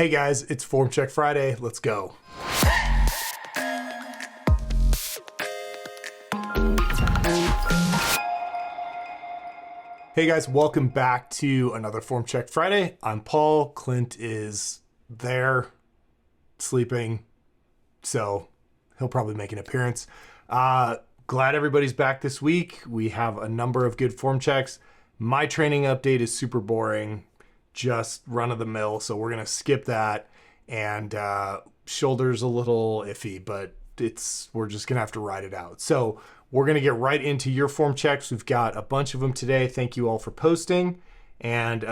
Hey guys, it's Form Check Friday. Let's go. Hey guys, welcome back to another Form Check Friday. I'm Paul. Clint is there sleeping, so he'll probably make an appearance. Glad everybody's back this week. We have a number of good form checks. My training update is super boring, just run of the mill, so we're gonna skip that. And shoulders a little iffy, but we're just gonna have to ride it out. So we're gonna get right into your form checks. We've got a bunch of them today. Thank you all for posting. And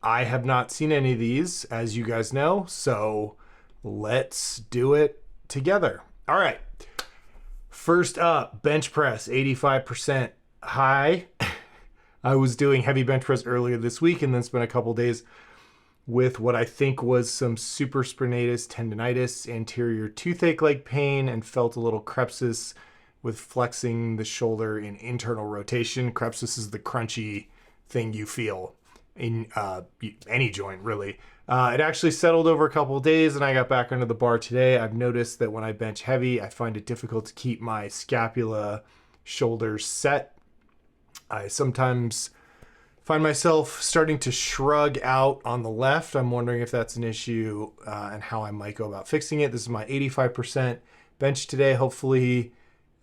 I have not seen any of these, as you guys know, so let's do it together. All right. First up, bench press, 85% high. I was doing heavy bench press earlier this week and then spent a couple days with what I think was some supraspinatus tendonitis, anterior toothache leg pain, and felt a little crepitus with flexing the shoulder in internal rotation. Crepitus is the crunchy thing you feel in any joint, really. It actually settled over a couple of days and I got back under the bar today. I've noticed that when I bench heavy, I find it difficult to keep my scapula shoulders set. I sometimes find myself starting to shrug out on the left. I'm wondering if that's an issue and how I might go about fixing it. This is my 85% bench today. Hopefully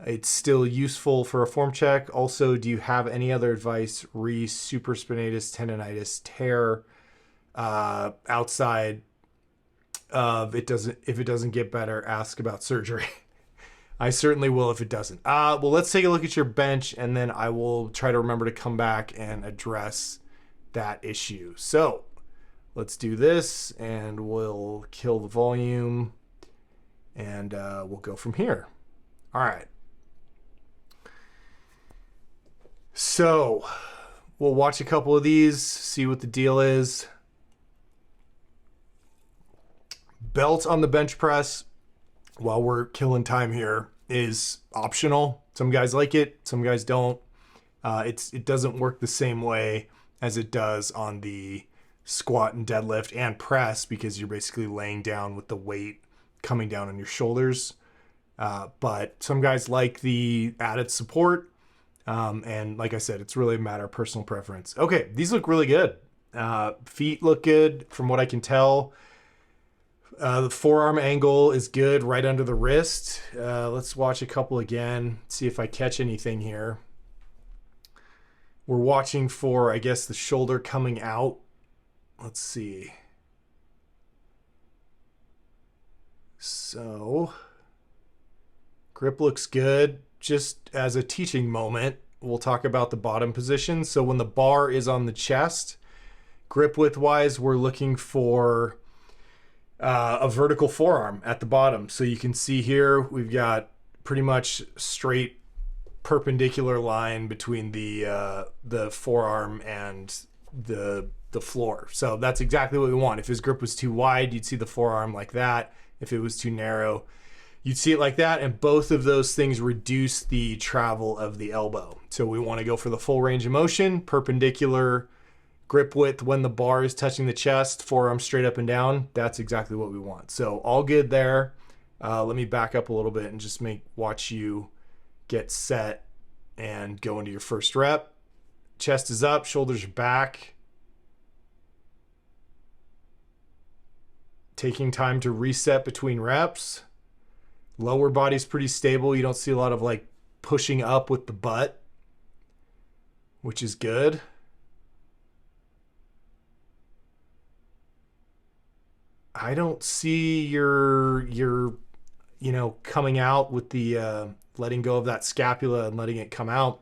it's still useful for a form check. Also, do you have any other advice re supraspinatus tendonitis tear outside of if it doesn't get better, ask about surgery. I certainly will if it doesn't. Well, let's take a look at your bench and then I will try to remember to come back and address that issue. So let's do this and we'll kill the volume and we'll go from here. All right. So we'll watch a couple of these, see what the deal is. Belt on the bench press, while we're killing time here, is optional. Some guys like it, some guys don't. It doesn't work the same way as it does on the squat and deadlift and press because you're basically laying down with the weight coming down on your shoulders. But some guys like the added support. And like I said, it's really a matter of personal preference. Okay, these look really good. Feet look good from what I can tell. The forearm angle is good right under the wrist. Let's watch a couple again, see if I catch anything here. We're watching for, I guess, the shoulder coming out. Let's see. So, grip looks good. Just as a teaching moment, we'll talk about the bottom position. So when the bar is on the chest, grip width wise, we're looking for a vertical forearm at the bottom. So you can see here, we've got pretty much straight perpendicular line between the forearm and the floor. So that's exactly what we want. If his grip was too wide, you'd see the forearm like that. If it was too narrow, you'd see it like that. And both of those things reduce the travel of the elbow. So we want to go for the full range of motion, perpendicular grip width when the bar is touching the chest, forearm straight up and down. That's exactly what we want. So all good there. Let me back up a little bit and just watch you get set and go into your first rep. Chest is up, shoulders are back. Taking time to reset between reps. Lower body's pretty stable. You don't see a lot of like pushing up with the butt, which is good. I don't see your coming out with the letting go of that scapula and letting it come out.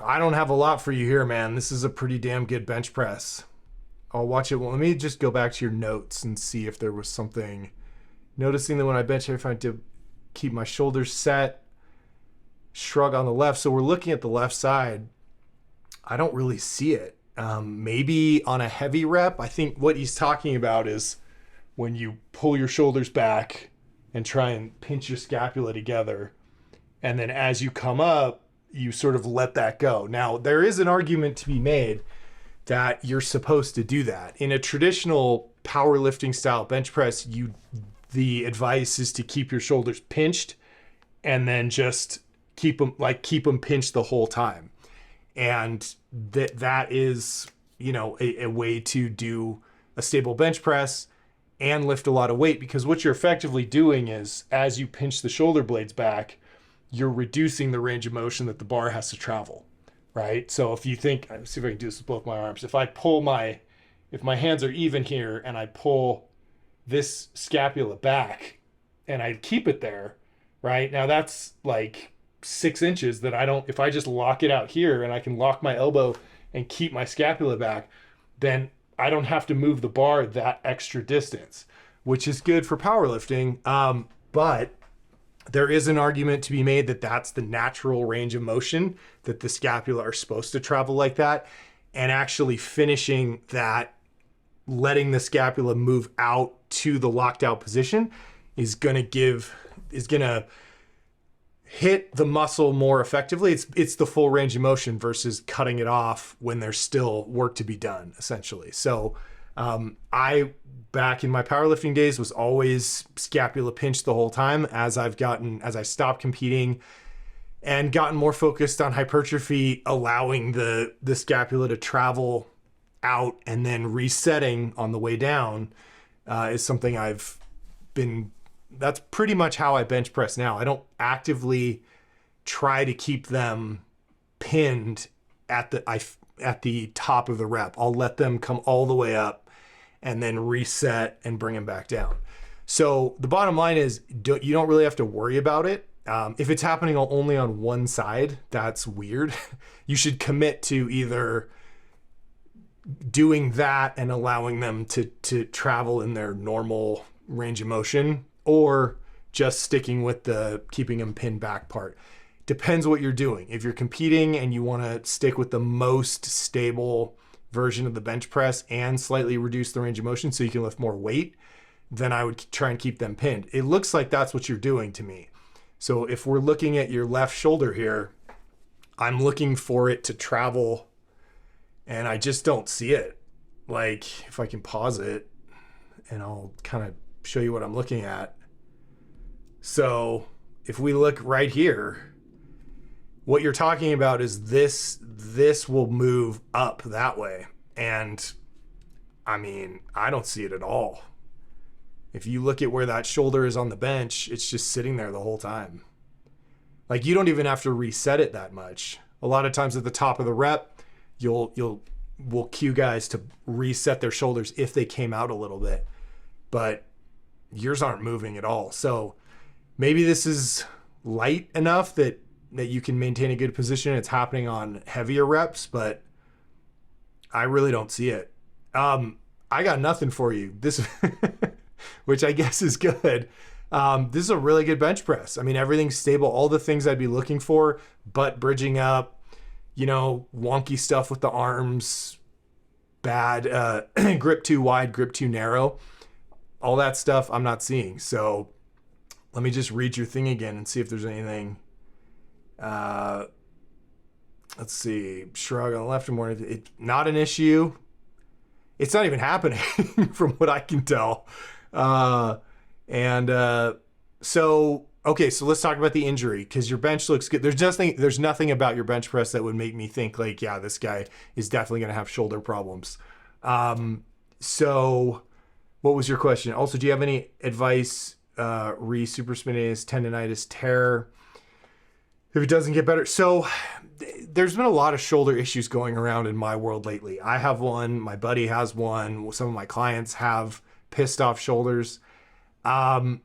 I don't have a lot for you here, man. This is a pretty damn good bench press. I'll watch it. Well, let me just go back to your notes and see if there was something. Noticing that when I bench, I find to keep my shoulders set, shrug on the left. So we're looking at the left side. I don't really see it. Maybe on a heavy rep. I think what he's talking about is when you pull your shoulders back and try and pinch your scapula together. And then as you come up, you sort of let that go. Now, there is an argument to be made that you're supposed to do that. In a traditional powerlifting style bench press, the advice is to keep your shoulders pinched and then just keep them pinched the whole time. And that is, a way to do a stable bench press and lift a lot of weight, because what you're effectively doing is, as you pinch the shoulder blades back, you're reducing the range of motion that the bar has to travel, right? So if you think, let's see if I can do this with both my arms. If my hands are even here and I pull this scapula back and I keep it there, right? Now that's like 6 inches that if I just lock it out here and I can lock my elbow and keep my scapula back, then I don't have to move the bar that extra distance, which is good for powerlifting. But there is an argument to be made that that's the natural range of motion, that the scapula are supposed to travel like that. And actually finishing that, letting the scapula move out to the locked out position is going to hit the muscle more effectively. It's the full range of motion versus cutting it off when there's still work to be done, essentially. So I, back in my powerlifting days, was always scapula pinched the whole time. As I stopped competing and gotten more focused on hypertrophy, allowing the scapula to travel out and then resetting on the way down is something that's pretty much how I bench press now. I don't actively try to keep them pinned at the top of the rep. I'll let them come all the way up and then reset and bring them back down. So the bottom line is, you don't really have to worry about it. If it's happening only on one side, that's weird. You should commit to either doing that and allowing them to travel in their normal range of motion, or just sticking with the keeping them pinned back part. Depends what you're doing. If you're competing and you want to stick with the most stable version of the bench press and slightly reduce the range of motion so you can lift more weight, then I would try and keep them pinned. It looks like that's what you're doing to me. So if we're looking at your left shoulder here, I'm looking for it to travel and I just don't see it. Like, if I can pause it and I'll kind of show you what I'm looking at. So if we look right here, what you're talking about is this will move up that way. And I mean, I don't see it at all. If you look at where that shoulder is on the bench, it's just sitting there the whole time. Like, you don't even have to reset it that much. A lot of times at the top of the rep, we'll cue guys to reset their shoulders if they came out a little bit, but yours aren't moving at all. So maybe this is light enough that you can maintain a good position. It's happening on heavier reps, but I really don't see it. I got nothing for you. This, which I guess is good. This is a really good bench press. I mean, everything's stable. All the things I'd be looking for: butt bridging up, wonky stuff with the arms, bad grip too wide, grip too narrow. All that stuff I'm not seeing. So let me just read your thing again and see if there's anything. Let's see. Shrug on the left and more. Not an issue. It's not even happening from what I can tell. So let's talk about the injury, because your bench looks good. There's nothing about your bench press that would make me think like, yeah, this guy is definitely going to have shoulder problems. So what was your question? Also, do you have any advice, supraspinatus tendonitis tear, if it doesn't get better? So there's been a lot of shoulder issues going around in my world lately. I have one, my buddy has one, some of my clients have pissed off shoulders. And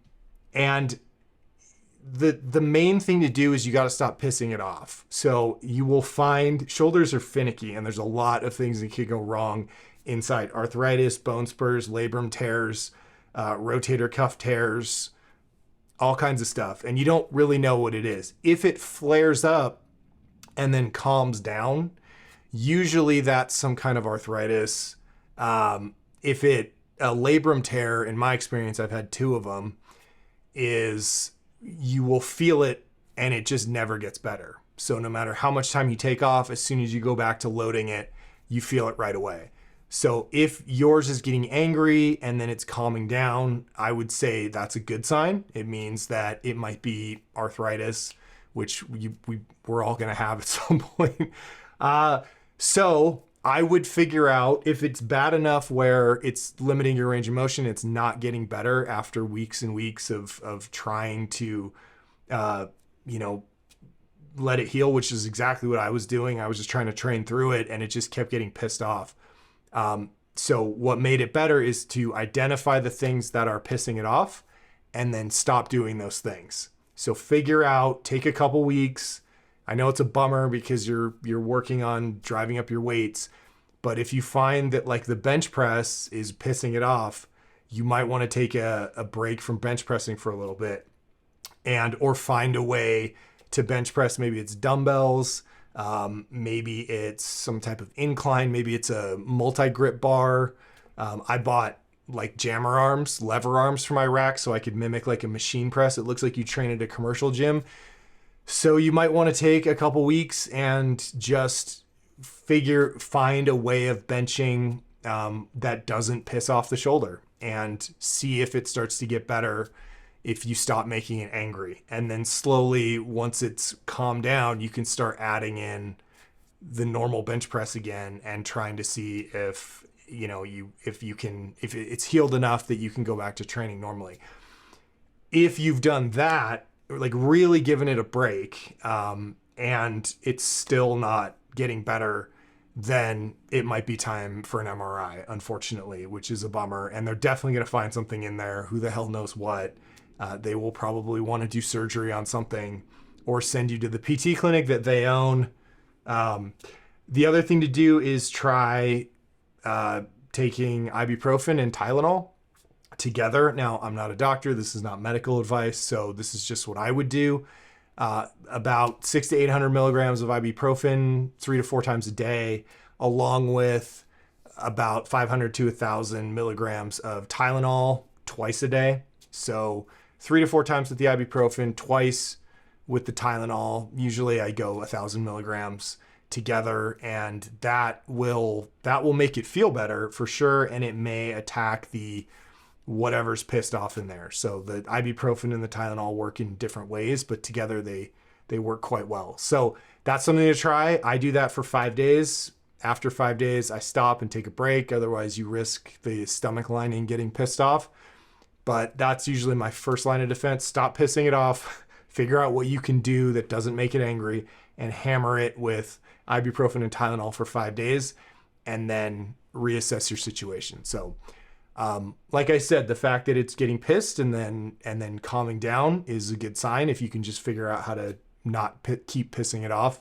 the main thing to do is you got to stop pissing it off. So you will find shoulders are finicky, and there's a lot of things that could go wrong inside: arthritis, bone spurs, labrum tears, rotator cuff tears, all kinds of stuff. And you don't really know what it is. If it flares up and then calms down, usually that's some kind of arthritis. If a labrum tear, in my experience, I've had 2 of them, is you will feel it and it just never gets better. So no matter how much time you take off, as soon as you go back to loading it, you feel it right away. So if yours is getting angry and then it's calming down, I would say that's a good sign. It means that it might be arthritis, which we're all going to have at some point. So I would figure out if it's bad enough where it's limiting your range of motion, it's not getting better after weeks and weeks of trying to, let it heal, which is exactly what I was doing. I was just trying to train through it and it just kept getting pissed off. So what made it better is to identify the things that are pissing it off and then stop doing those things. So figure out, take a couple weeks. I know it's a bummer because you're working on driving up your weights, but if you find that like the bench press is pissing it off, you might want to take a break from bench pressing for a little bit or find a way to bench press. Maybe it's dumbbells, maybe it's some type of incline, maybe it's a multi-grip bar. I bought like jammer arms, lever arms for my rack so I could mimic like a machine press. It looks like you train at a commercial gym. So you might want to take a couple weeks and just find a way of benching that doesn't piss off the shoulder and see if it starts to get better if you stop making it angry. And then slowly, once it's calmed down, you can start adding in the normal bench press again and trying to see if it's healed enough that you can go back to training normally. If you've done that, like really given it a break, and it's still not getting better, then it might be time for an MRI, unfortunately, which is a bummer. And they're definitely going to find something in there. Who the hell knows what? They will probably want to do surgery on something or send you to the PT clinic that they own. The other thing to do is try taking ibuprofen and Tylenol together. Now, I'm not a doctor. This is not medical advice. So this is just what I would do. About 600 to 800 milligrams of ibuprofen 3 to 4 times a day, along with about 500 to 1,000 milligrams of Tylenol twice a day. So 3 to 4 times with the ibuprofen, twice with the Tylenol. Usually I go 1,000 milligrams together, and that will make it feel better for sure. And it may attack the whatever's pissed off in there. So the ibuprofen and the Tylenol work in different ways, but together they work quite well. So that's something to try. I do that for 5 days. After 5 days, I stop and take a break. Otherwise, you risk the stomach lining getting pissed off. But that's usually my first line of defense. Stop pissing it off. Figure out what you can do that doesn't make it angry and hammer it with ibuprofen and Tylenol for 5 days and then reassess your situation. So like I said, the fact that it's getting pissed and then calming down is a good sign. If you can just figure out how to not keep pissing it off,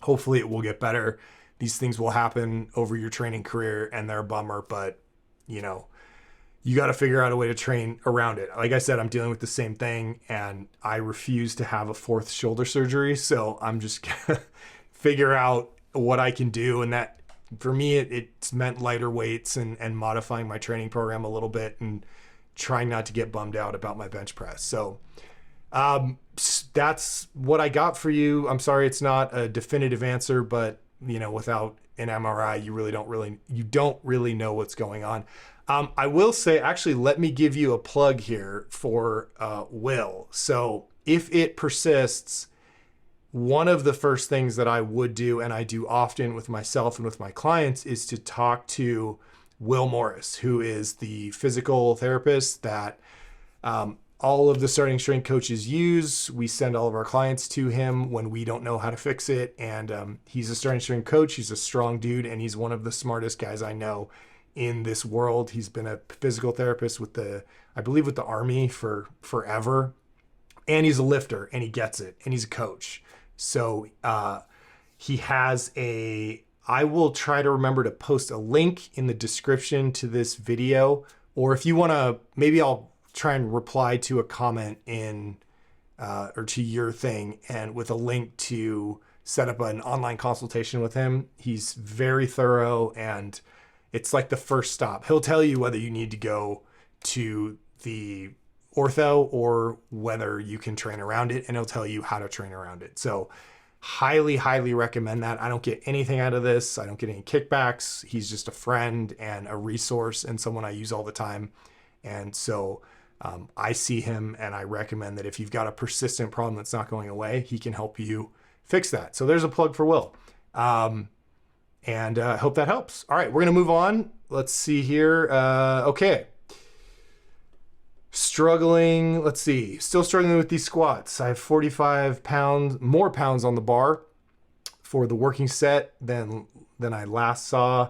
hopefully it will get better. These things will happen over your training career and they're a bummer, but you got to figure out a way to train around it. Like I said, I'm dealing with the same thing and I refuse to have a 4th shoulder surgery. So I'm just going to figure out what I can do. And that for me, it's meant lighter weights and modifying my training program a little bit and trying not to get bummed out about my bench press. So that's what I got for you. I'm sorry it's not a definitive answer, but without an MRI, you don't really know what's going on. I will say, actually, let me give you a plug here for Will. So if it persists, one of the first things that I would do, and I do often with myself and with my clients, is to talk to Will Morris, who is the physical therapist that all of the starting strength coaches use. We send all of our clients to him when we don't know how to fix it. And he's a starting strength coach. He's a strong dude, and he's one of the smartest guys I know in this world. He's been a physical therapist with the Army for forever. And he's a lifter and he gets it, and he's a coach. So he has I will try to remember to post a link in the description to this video, or if you want to, maybe I'll try and reply to a comment or to your thing and with a link to set up an online consultation with him. He's very thorough and it's like the first stop. He'll tell you whether you need to go to the ortho or whether you can train around it, and he'll tell you how to train around it. So Highly, highly recommend that. I don't get anything out of this. I don't get any kickbacks. He's just a friend and a resource and someone I use all the time. And so I see him and I recommend that if you've got a persistent problem that's not going away, he can help you fix that. So there's a plug for Will. And I hope that helps. All right, we're going to move on. Let's see here. Okay. Struggling. Let's see. Still struggling with these squats. I have 45 pounds, more pounds on the bar for the working set than I last saw.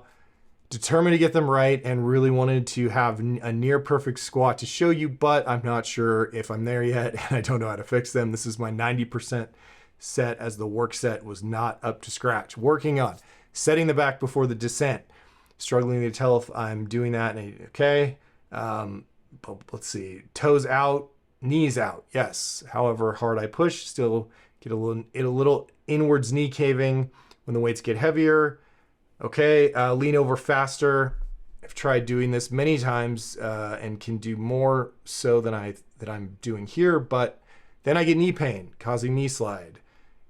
Determined to get them right and really wanted to have a near perfect squat to show you, but I'm not sure if I'm there yet and I don't know how to fix them. This is my 90% set as the work set was not up to scratch. Working on setting the back before the descent. Struggling to tell if I'm doing that. Okay. But let's see. Toes out, knees out. Yes. However hard I push, still get a little inwards knee caving when the weights get heavier. Okay. Lean over faster. I've tried doing this many times and can do more so than I'm doing here, but then I get knee pain, causing knee slide.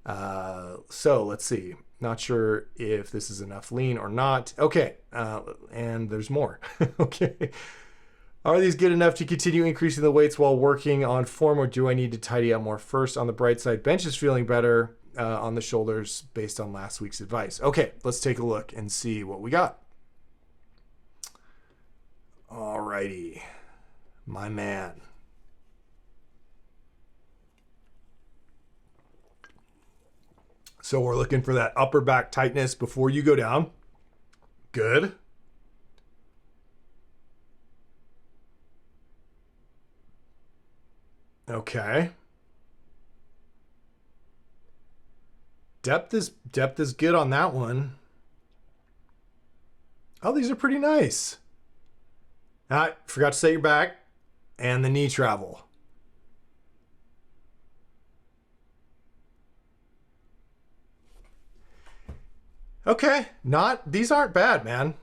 So let's see. Not sure if this is enough lean or not. Okay. And there's more. Okay. Are these good enough to continue increasing the weights while working on form, or do I need to tidy up more first? On the bright side, bench is feeling better on the shoulders based on last week's advice. Okay, let's take a look and see what we got. All righty, my man. So we're looking for that upper back tightness before you go down. Good. Okay. Depth is good on that one. Oh, these are pretty nice. I forgot to set your back and the knee travel. Okay, these aren't bad, man.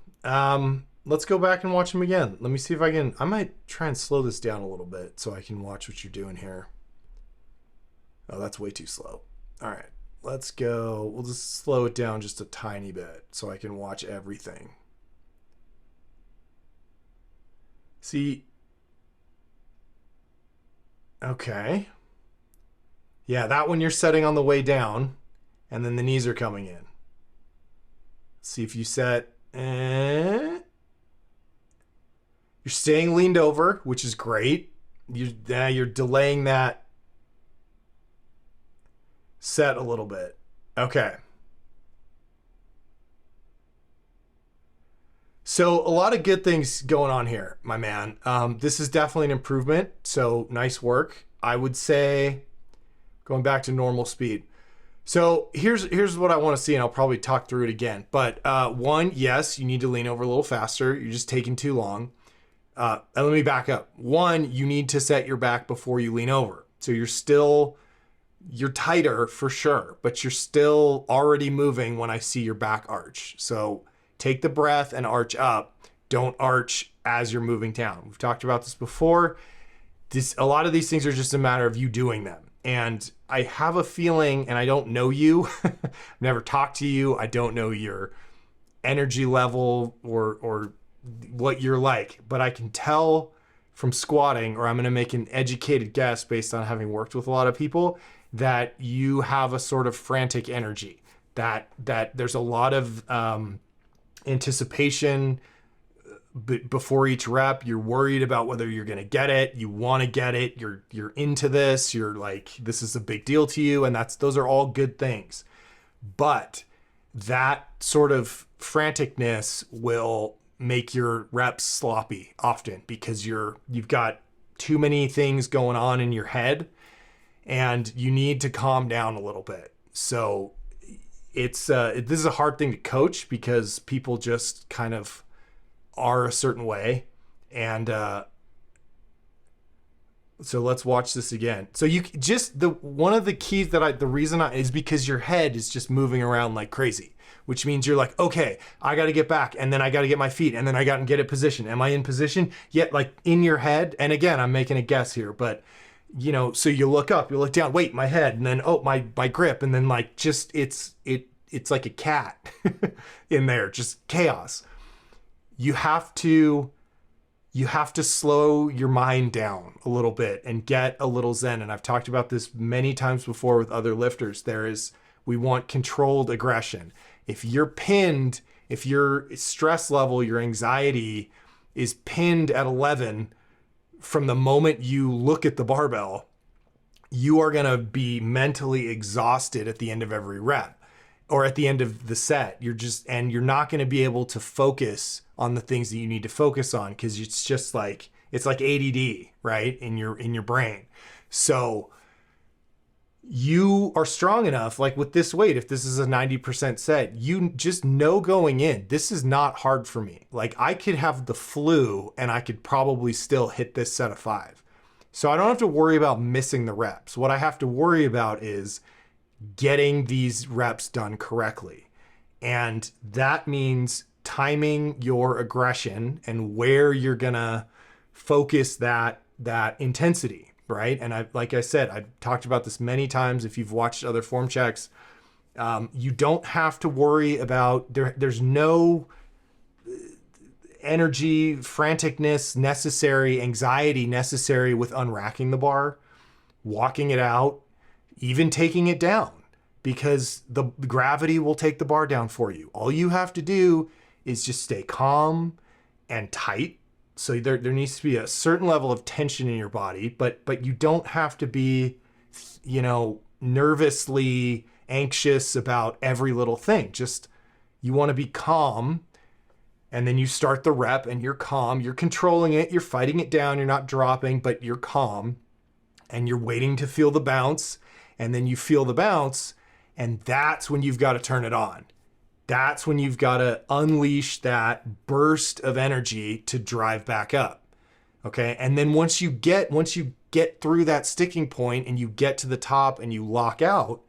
Let's go back and watch them again. Let me see if I might try and slow this down a little bit so I can watch what you're doing here. Oh, that's way too slow. All right, let's go. We'll just slow it down just a tiny bit so I can watch everything. See? Okay. Yeah, that one you're setting on the way down and then the knees are coming in. See if you set... You're staying leaned over, which is great. You're delaying that set a little bit. Okay. So a lot of good things going on here, my man. This is definitely an improvement. So nice work. I would say going back to normal speed. So here's what I want to see, and I'll probably talk through it again. But one, yes, you need to lean over a little faster. You're just taking too long. And let me back up. One, you need to set your back before you lean over. So you're tighter for sure, but you're still already moving when I see your back arch. So take the breath and arch up. Don't arch as you're moving down. We've talked about this before. A lot of these things are just a matter of you doing them. And I have a feeling, and I don't know you, I've never talked to you. I don't know your energy level or what you're like, but I can tell from squatting, or I'm going to make an educated guess based on having worked with a lot of people, that you have a sort of frantic energy, that there's a lot of anticipation before each rep. You're worried about whether you're going to get it. You want to get it. You're into this. You're like, this is a big deal to you. And those are all good things. But that sort of franticness will make your reps sloppy often because you've got too many things going on in your head and you need to calm down a little bit. So this is a hard thing to coach because people just kind of are a certain way. And so let's watch this again. So you just, one of the keys the reason is because your head is just moving around like crazy, which means you're like, okay, I got to get back, and then I got to get my feet, and then I got to get it position. Am I in position? Yet, like in your head, and again, I'm making a guess here, but so you look up, you look down, wait, my head, and then, oh, my grip. And then like, just, it's like a cat in there, just chaos. You have to slow your mind down a little bit and get a little zen. And I've talked about this many times before with other lifters. We want controlled aggression. If you're pinned, if your stress level, your anxiety is pinned at 11 from the moment you look at the barbell, you are going to be mentally exhausted at the end of every rep or at the end of the set. You're not going to be able to focus on the things that you need to focus on, because it's like ADD, right? In your brain. So you are strong enough, like with this weight, if this is a 90% set, you just know going in, this is not hard for me. Like I could have the flu and I could probably still hit this set of 5. So I don't have to worry about missing the reps. What I have to worry about is getting these reps done correctly. And that means timing your aggression and where you're gonna focus that intensity, right? And like I said, I've talked about this many times. If you've watched other form checks, you don't have to worry about, there's no energy, franticness necessary, anxiety necessary with unracking the bar, walking it out, even taking it down, because the gravity will take the bar down for you. All you have to do is just stay calm and tight. So there needs to be a certain level of tension in your body, but you don't have to be, nervously anxious about every little thing. Just, you want to be calm, and then you start the rep and you're calm, you're controlling it, you're fighting it down, you're not dropping, but you're calm, and you're waiting to feel the bounce, and then you feel the bounce, and that's when you've got to turn it on. That's when you've got to unleash that burst of energy to drive back up. Okay. And then once you get through that sticking point and you get to the top and you lock out,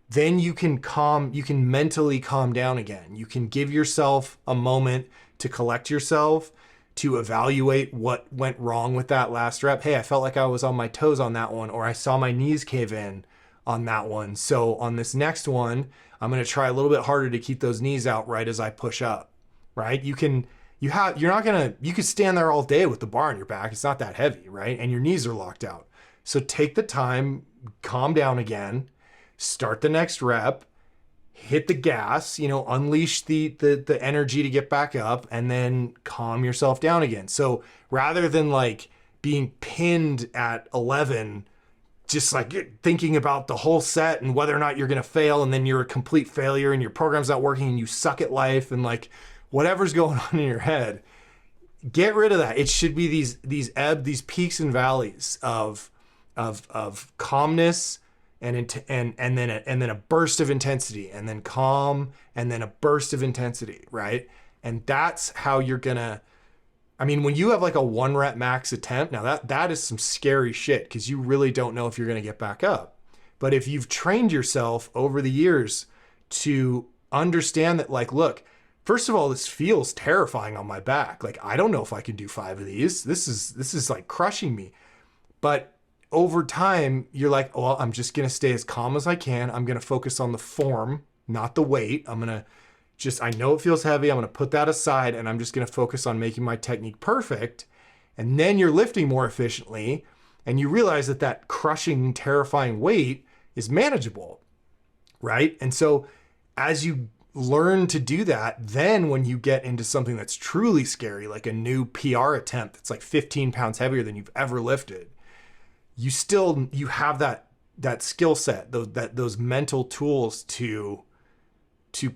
then you can mentally calm down again. You can give yourself a moment to collect yourself, to evaluate what went wrong with that last rep. Hey, I felt like I was on my toes on that one, or I saw my knees cave in on that one. So on this next one, I'm going to try a little bit harder to keep those knees out right as I push up, right? You can stand there all day with the bar on your back. It's not that heavy, right? And your knees are locked out. So take the time, calm down again, start the next rep, hit the gas, unleash the energy to get back up, and then calm yourself down again. So rather than like being pinned at 11, just like thinking about the whole set and whether or not you're going to fail, and then you're a complete failure and your program's not working and you suck at life and like whatever's going on in your head, get rid of that. It should be these peaks and valleys of calmness and then a burst of intensity, and then calm, and then a burst of intensity, right? And that's how you're gonna, when you have like a 1 rep max attempt, now that is some scary shit, because you really don't know if you're going to get back up. But if you've trained yourself over the years to understand that, like, look, first of all, this feels terrifying on my back. Like, I don't know if I can do 5 of these. This is like crushing me. But over time, you're like, well, I'm just going to stay as calm as I can. I'm going to focus on the form, not the weight. I know it feels heavy. I'm going to put that aside, and I'm just going to focus on making my technique perfect. And then you're lifting more efficiently, and you realize that crushing, terrifying weight is manageable, right? And so as you learn to do that, then when you get into something that's truly scary, like a new PR attempt that's like 15 pounds heavier than you've ever lifted, you have that skill set, those mental tools to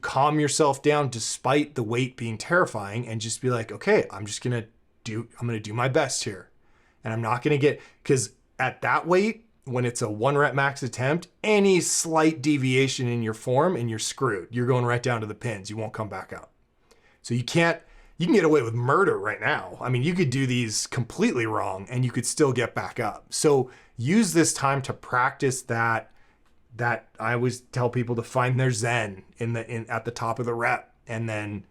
calm yourself down despite the weight being terrifying, and just be like, okay, I'm going to do my best here. And I'm not going to because at that weight, when it's a 1 rep max attempt, any slight deviation in your form and you're screwed. You're going right down to the pins. You won't come back up. So you can get away with murder right now. You could do these completely wrong and you could still get back up. So use this time to practice that I always tell people to find their zen at the top of the rep, and then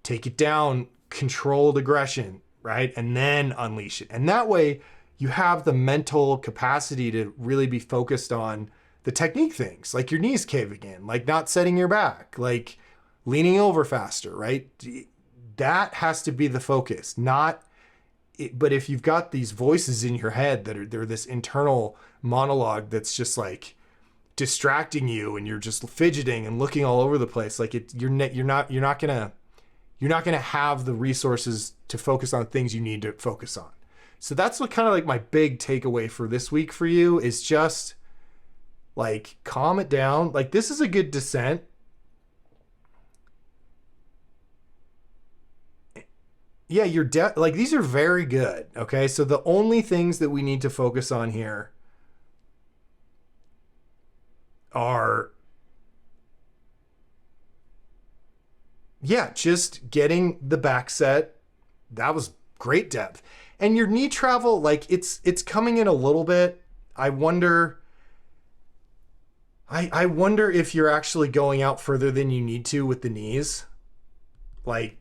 take it down, controlled aggression, right? And then unleash it. And that way you have the mental capacity to really be focused on the technique things, like your knees caving in, like not setting your back, like leaning over faster, right? That has to be the focus, not, but if you've got these voices in your head that are, they're this internal monologue that's just like distracting you and you're just fidgeting and looking all over the place, like you're not gonna have the resources to focus on things you need to focus on. So that's what kind of like my big takeaway for this week for you is just like calm it down. Like this is a good descent. Yeah, like these are very good. Okay. So the only things that we need to focus on here are, yeah, just getting the back set. That was great depth. And your knee travel, like it's coming in a little bit. I wonder if you're actually going out further than you need to with the knees. Like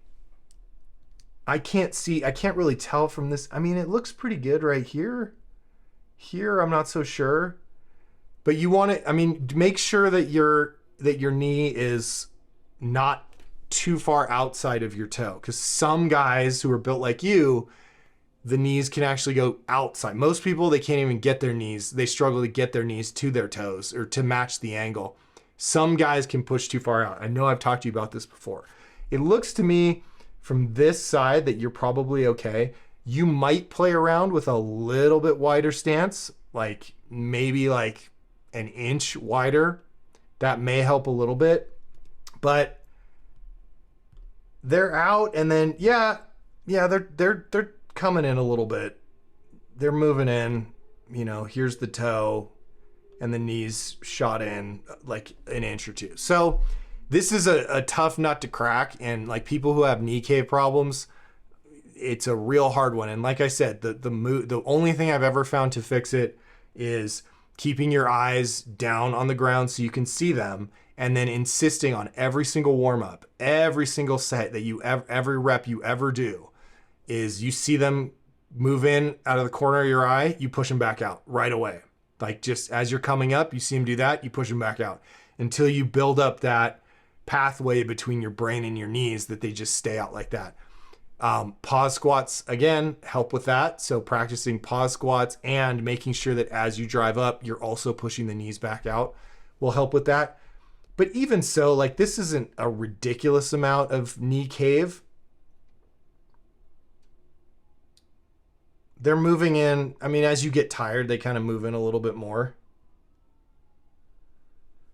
I can't really tell from this. I mean, it looks pretty good right here. Here, I'm not so sure. But you want to, I mean, make sure that your knee is not too far outside of your toe. Because some guys who are built like you, the knees can actually go outside. Most people, they can't even get their knees. They struggle to get their knees to their toes or to match the angle. Some guys can push too far out. I know I've talked to you about this before. It looks to me from this side that you're probably okay. You might play around with a little bit wider stance, like maybe like an inch wider. That may help a little bit, but they're out, and then they're coming in a little bit. They're moving in, you know, here's the toe and the knees shot in like an inch or two. So this is a tough nut to crack, and like people who have knee cave problems, it's a real hard one. And like I said, the only thing I've ever found to fix it is keeping your eyes down on the ground so you can see them, and then insisting on every single warm up, every single set that every rep you ever do is you see them move in out of the corner of your eye, you push them back out right away. Like just as you're coming up, you see them do that, you push them back out until you build up that pathway between your brain and your knees that they just stay out like that. Pause squats, again, help with that. So practicing pause squats and making sure that as you drive up, you're also pushing the knees back out will help with that. But even so, like this isn't a ridiculous amount of knee cave. They're moving in. I mean, as you get tired, they kind of move in a little bit more.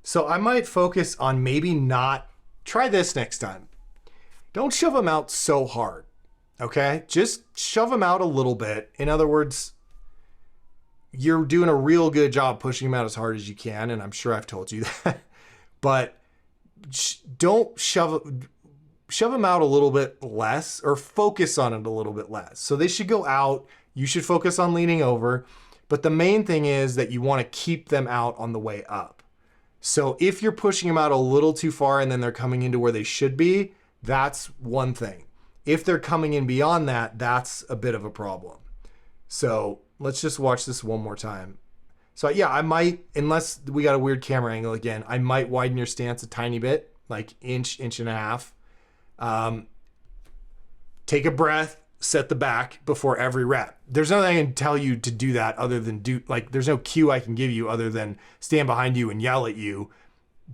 So I might focus on maybe not, try this next time. Don't shove them out so hard, okay? Just shove them out a little bit. In other words, you're doing a real good job pushing them out as hard as you can, and I'm sure I've told you that. But don't shove them out a little bit less, or focus on it a little bit less. So they should go out. You should focus on leaning over. But the main thing is that you want to keep them out on the way up. So if you're pushing them out a little too far and then they're coming into where they should be, that's one thing. If they're coming in beyond that, that's a bit of a problem. So let's just watch this one more time. So yeah, I might, unless we got a weird camera angle again, I might widen your stance a tiny bit, like inch and a half. Take a breath, set the back before every rep. There's nothing I can tell you to do that other than there's no cue I can give you other than stand behind you and yell at you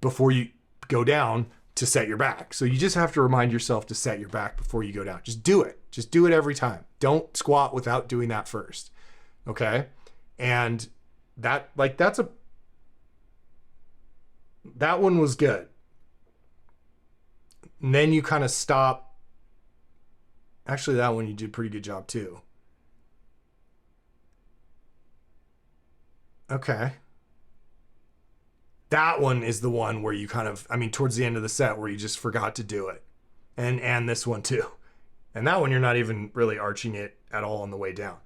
before you go down to set your back. So you just have to remind yourself to set your back before you go down. Just do it. Just do it every time. Don't squat without doing that first. Okay? And that one was good. And then you kind of stop. Actually, that one you did a pretty good job too. Okay. That one is the one where you kind of, I mean, towards the end of the set where you just forgot to do it. And this one too. And that one, you're not even really arching it at all on the way down.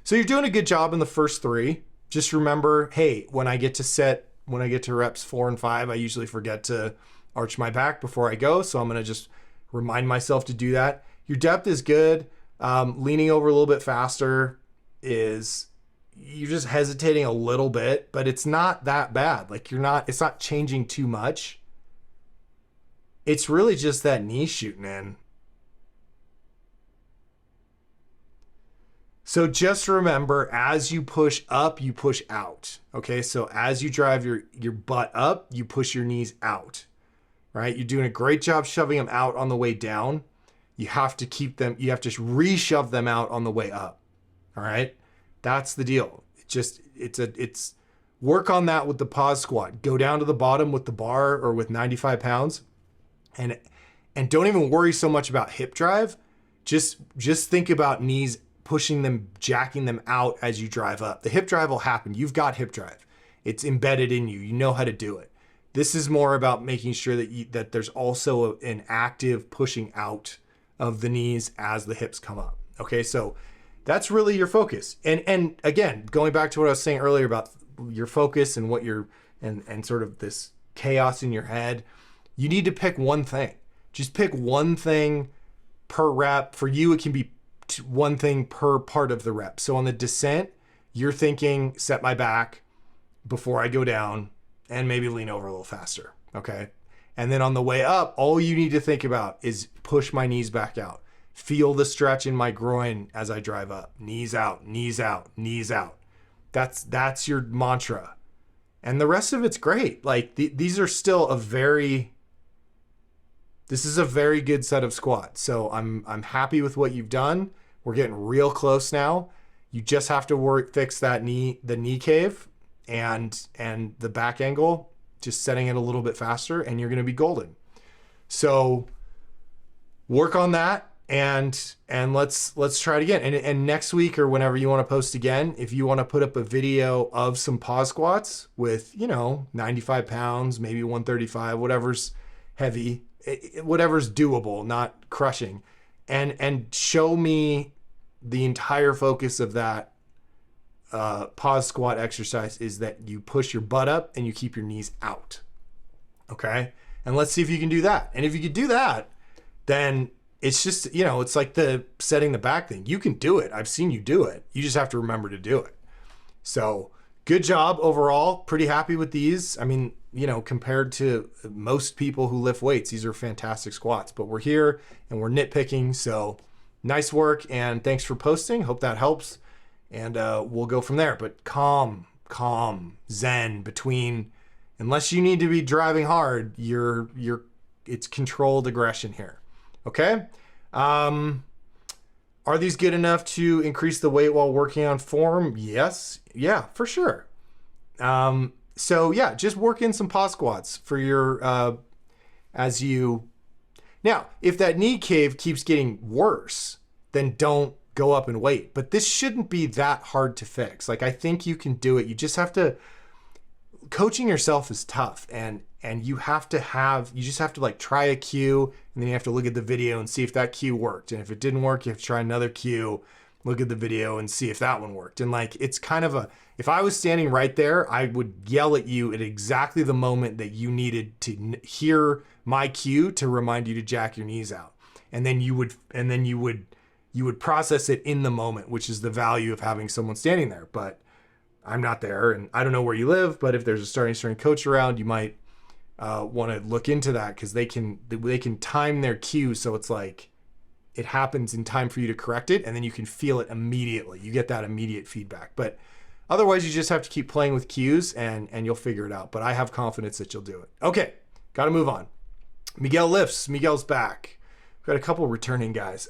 So you're doing a good job in the first three. Just remember, hey, when I get to reps 4 and 5, I usually forget to arch my back before I go. So I'm going to just remind myself to do that. Your depth is good. Leaning over a little bit faster is you're just hesitating a little bit, but it's not that bad. Like it's not changing too much. It's really just that knee shooting in. So just remember, as you push up, you push out. Okay, so as you drive your butt up, you push your knees out, right? You're doing a great job shoving them out on the way down. You have to keep them, you have to re-shove them out on the way up. All right, that's the deal. It's work on that with the pause squat. Go down to the bottom with the bar or with 95 pounds, and don't even worry so much about hip drive. Just think about knees, pushing them, jacking them out as you drive up. The hip drive will happen. You've got hip drive. It's embedded in you. You know how to do it. This is more about making sure that there's also an active pushing out of the knees as the hips come up. Okay, so that's really your focus. And again, going back to what I was saying earlier about your focus and what and sort of this chaos in your head, you need to pick one thing. Just pick one thing per rep. For you, it can be one thing per part of the rep. So on the descent, you're thinking set my back before I go down and maybe lean over a little faster. Okay. And then on the way up, all you need to think about is push my knees back out. Feel the stretch in my groin as I drive up. Knees out, knees out, knees out. That's your mantra. And the rest of it's great. Like these are still this is a very good set of squats. So I'm happy with what you've done. We're getting real close now. You just have to fix the knee cave and the back angle, just setting it a little bit faster, and you're going to be golden. So work on that, and let's try it again. And next week or whenever you want to post again, if you want to put up a video of some pause squats with 95 pounds, maybe 135, whatever's heavy, whatever's doable, not crushing. And show me the entire focus of that pause squat exercise is that you push your butt up and you keep your knees out. Okay? And let's see if you can do that. And if you can do that, then it's just, it's like the setting the back thing. You can do it. I've seen you do it. You just have to remember to do it. So good job overall. Pretty happy with these. I mean, compared to most people who lift weights, these are fantastic squats, but we're here and we're nitpicking. So nice work. And thanks for posting. Hope that helps. And we'll go from there, but calm, zen between, unless you need to be driving hard, it's controlled aggression here. Okay. Are these good enough to increase the weight while working on form? Yes. Yeah, for sure. So yeah, just work in some pause squats for your, now, if that knee cave keeps getting worse, then don't go up and wait. But this shouldn't be that hard to fix. Like, I think you can do it. You just have to, coaching yourself is tough, and you just have to like try a cue, and then you have to look at the video and see if that cue worked. And if it didn't work, you have to try another cue, look at the video and see if that one worked. And like, it's kind of if I was standing right there, I would yell at you at exactly the moment that you needed to hear my cue to remind you to jack your knees out. And then you would process it in the moment, which is the value of having someone standing there. But I'm not there, and I don't know where you live, but if there's a starting strength coach around, you might want to look into that, because they can time their cue so it's like it happens in time for you to correct it, and then you can feel it immediately. You get that immediate feedback. But otherwise, you just have to keep playing with cues, and you'll figure it out. But I have confidence that you'll do it. Okay, got to move on. Miguel lifts. Miguel's back. We've got a couple returning guys.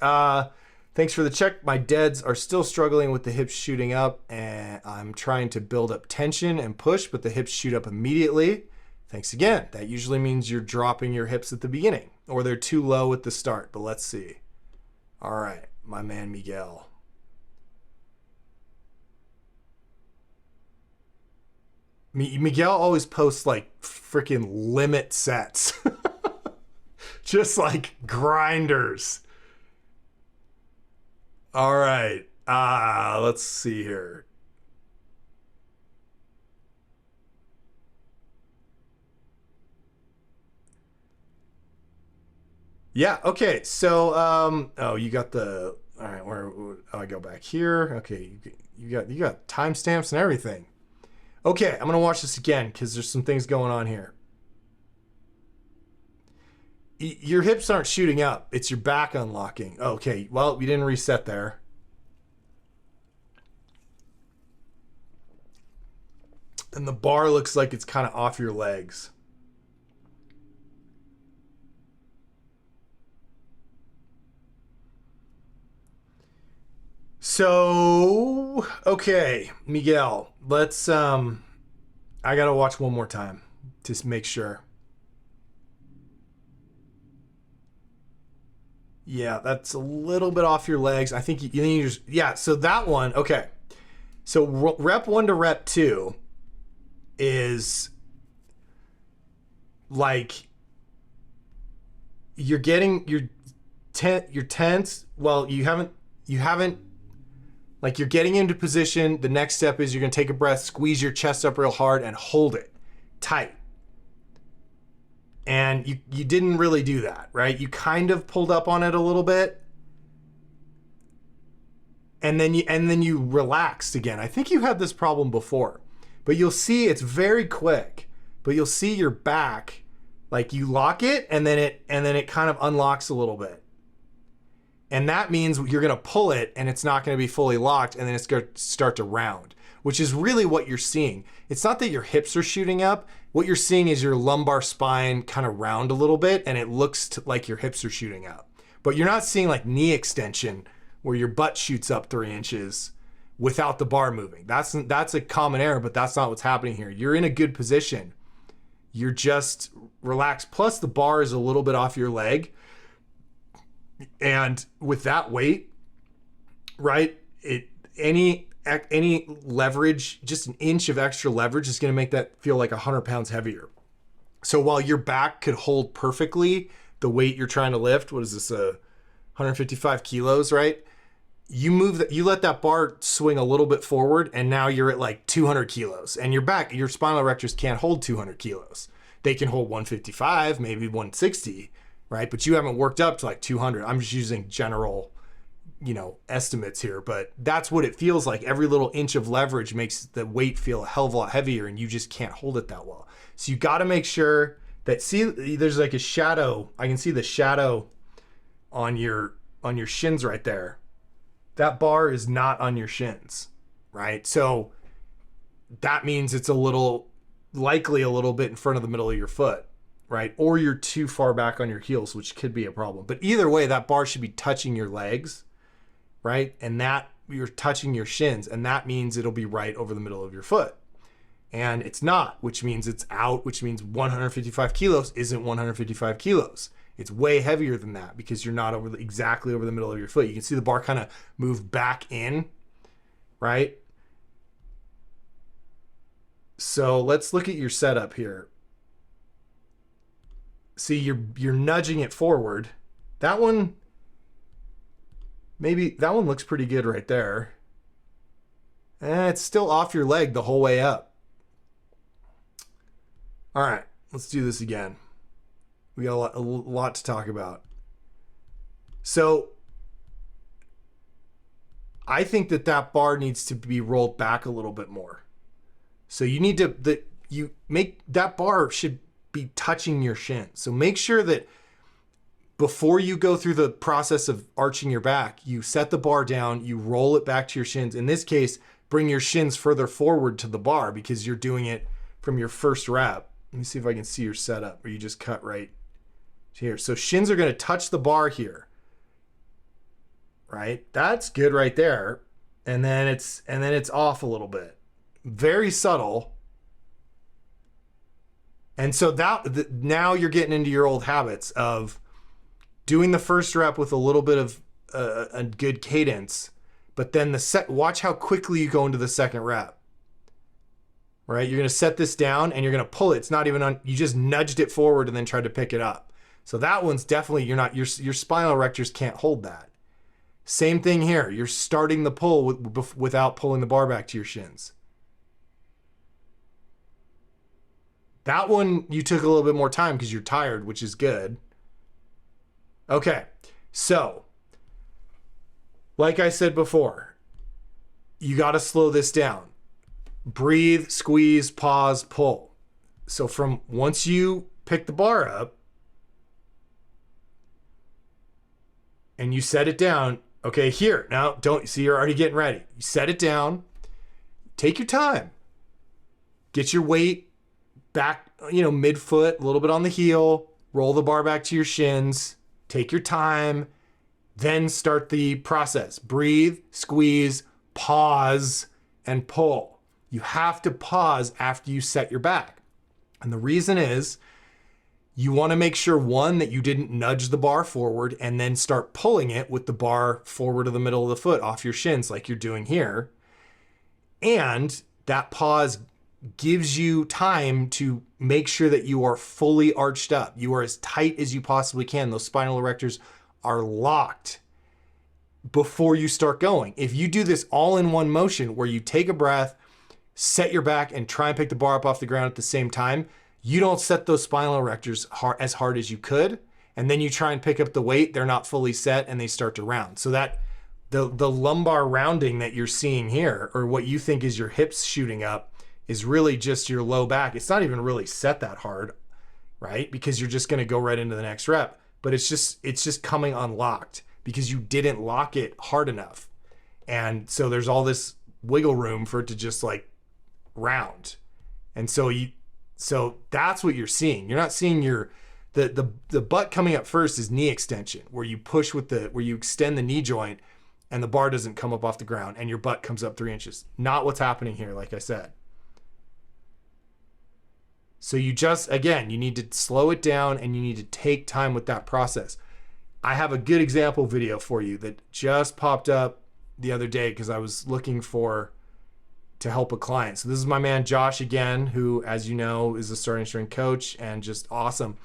Thanks for the check. My deads are still struggling with the hips shooting up, and I'm trying to build up tension and push, but the hips shoot up immediately. Thanks again. That usually means you're dropping your hips at the beginning, or they're too low at the start, but let's see. All right, my man Miguel. Miguel always posts like freaking limit sets. Just like grinders. All right. Let's see here. Yeah, okay. So, oh, you got the All right, where I go back here. Okay, you got timestamps and everything. Okay, I'm gonna watch this again because there's some things going on here. Your hips aren't shooting up. It's your back unlocking. Okay, well, we didn't reset there. And the bar looks like it's kind of off your legs. So, okay, Miguel, let's, I gotta watch one more time to make sure. Yeah, that's a little bit off your legs. I think you just, yeah, so that one, okay. So rep 1 to rep 2 is like you're getting your tense. Well, you haven't like you're getting into position. The next step is you're going to take a breath, squeeze your chest up real hard and hold it tight. And you didn't really do that, right? You kind of pulled up on it a little bit. And then you relaxed again. I think you had this problem before. But you'll see it's very quick. But you'll see your back, like you lock it and then it kind of unlocks a little bit. And that means you're gonna pull it and it's not gonna be fully locked and then it's gonna start to round, which is really what you're seeing. It's not that your hips are shooting up. What you're seeing is your lumbar spine kind of round a little bit and it looks like your hips are shooting up. But you're not seeing like knee extension where your butt shoots up 3 inches without the bar moving. That's a common error, but that's not what's happening here. You're in a good position. You're just relaxed. Plus the bar is a little bit off your leg. And with that weight, right, any leverage, just an inch of extra leverage is going to make that feel like 100 pounds heavier. So while your back could hold perfectly the weight you're trying to lift, what is this, 155 kilos, right? You let that bar swing a little bit forward and now you're at like 200 kilos and your spinal erectors can't hold 200 kilos. They can hold 155, maybe 160, right? But you haven't worked up to like 200. I'm just using general, estimates here, but that's what it feels like. Every little inch of leverage makes the weight feel a hell of a lot heavier and you just can't hold it that well. So you got to make sure that, see, there's like a shadow. I can see the shadow on your shins right there. That bar is not on your shins, right? So that means it's likely a little bit in front of the middle of your foot, right? Or you're too far back on your heels, which could be a problem. But either way, that bar should be touching your legs, right? And that you're touching your shins, and that means it'll be right over the middle of your foot. And it's not, which means it's out, which means 155 kilos isn't 155 kilos. It's way heavier than that because you're not exactly over the middle of your foot. You can see the bar kind of move back in, right? So let's look at your setup here. See, you're nudging it forward. That one looks pretty good right there. And it's still off your leg the whole way up. All right, let's do this again. We got a lot to talk about. So I think that bar needs to be rolled back a little bit more. So you need that bar should be touching your shin. So make sure that before you go through the process of arching your back, you set the bar down, you roll it back to your shins. In this case, bring your shins further forward to the bar because you're doing it from your first rep. Let me see if I can see your setup, or you just cut right here. So shins are going to touch the bar here, right? That's good right there. And then it's off a little bit. Very subtle. And so now you're getting into your old habits of doing the first rep with a little bit of a good cadence, but then watch how quickly you go into the second rep. Right? You're going to set this down and you're going to pull it. It's not even on, you just nudged it forward and then tried to pick it up. So that one's definitely, your spinal erectors can't hold that. Same thing here. You're starting the pull without pulling the bar back to your shins. That one, you took a little bit more time because you're tired, which is good. Okay. So Like I said before, you got to slow this down. Breathe, squeeze, pause, pull. So from once you pick the bar up and you set it down, okay, here, now don't, see, you're already getting ready. You set it down, take your time. Get your weight back, mid-foot, a little bit on the heel, roll the bar back to your shins, take your time, then start the process. Breathe, squeeze, pause, and pull. You have to pause after you set your back. And the reason is you want to make sure, one, that you didn't nudge the bar forward and then start pulling it with the bar forward to the middle of the foot off your shins like you're doing here. And that pause gives you time to make sure that you are fully arched up. You are as tight as you possibly can. Those spinal erectors are locked before you start going. If you do this all in one motion where you take a breath, set your back, and try and pick the bar up off the ground at the same time, you don't set those spinal erectors as hard as you could. And then you try and pick up the weight, they're not fully set and they start to round. So that the lumbar rounding that you're seeing here, or what you think is your hips shooting up, is really just your low back. It's not even really set that hard, right? Because you're just going to go right into the next rep. But it's just coming unlocked because you didn't lock it hard enough. And so there's all this wiggle room for it to just like round. And so that's what you're seeing. You're not seeing the butt coming up first is knee extension, where you push where you extend the knee joint and the bar doesn't come up off the ground and your butt comes up 3 inches. Not what's happening here, like I said. So you need to slow it down and you need to take time with that process. I have a good example video for you that just popped up the other day because I was looking to help a client. So this is my man Josh again, who, as you know, is a starting strength coach and just awesome.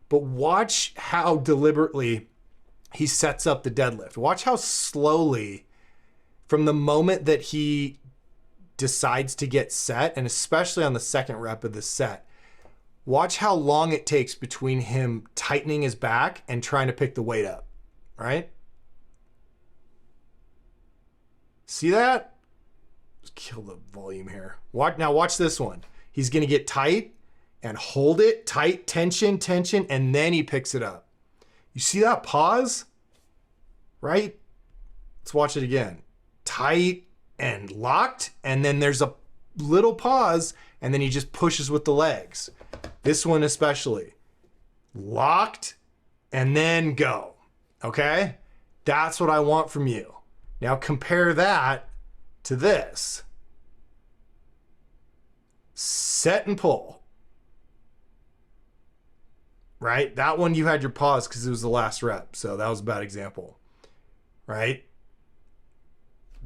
But watch how deliberately he sets up the deadlift. Watch how slowly, from the moment that he decides to get set, and especially on the second rep of the set, watch how long it takes between him tightening his back and trying to pick the weight up, right? See that? Just kill the volume here. Now watch this one. He's gonna get tight and hold it, tight, tension, and then he picks it up. You see that pause, right? Let's watch it again. Tight and locked, and then there's a little pause, and then he just pushes with the legs. This one especially. Locked, and then go, okay? That's what I want from you. Now compare that to this. Set and pull. Right? That one you had your pause because it was the last rep. So that was a bad example. Right?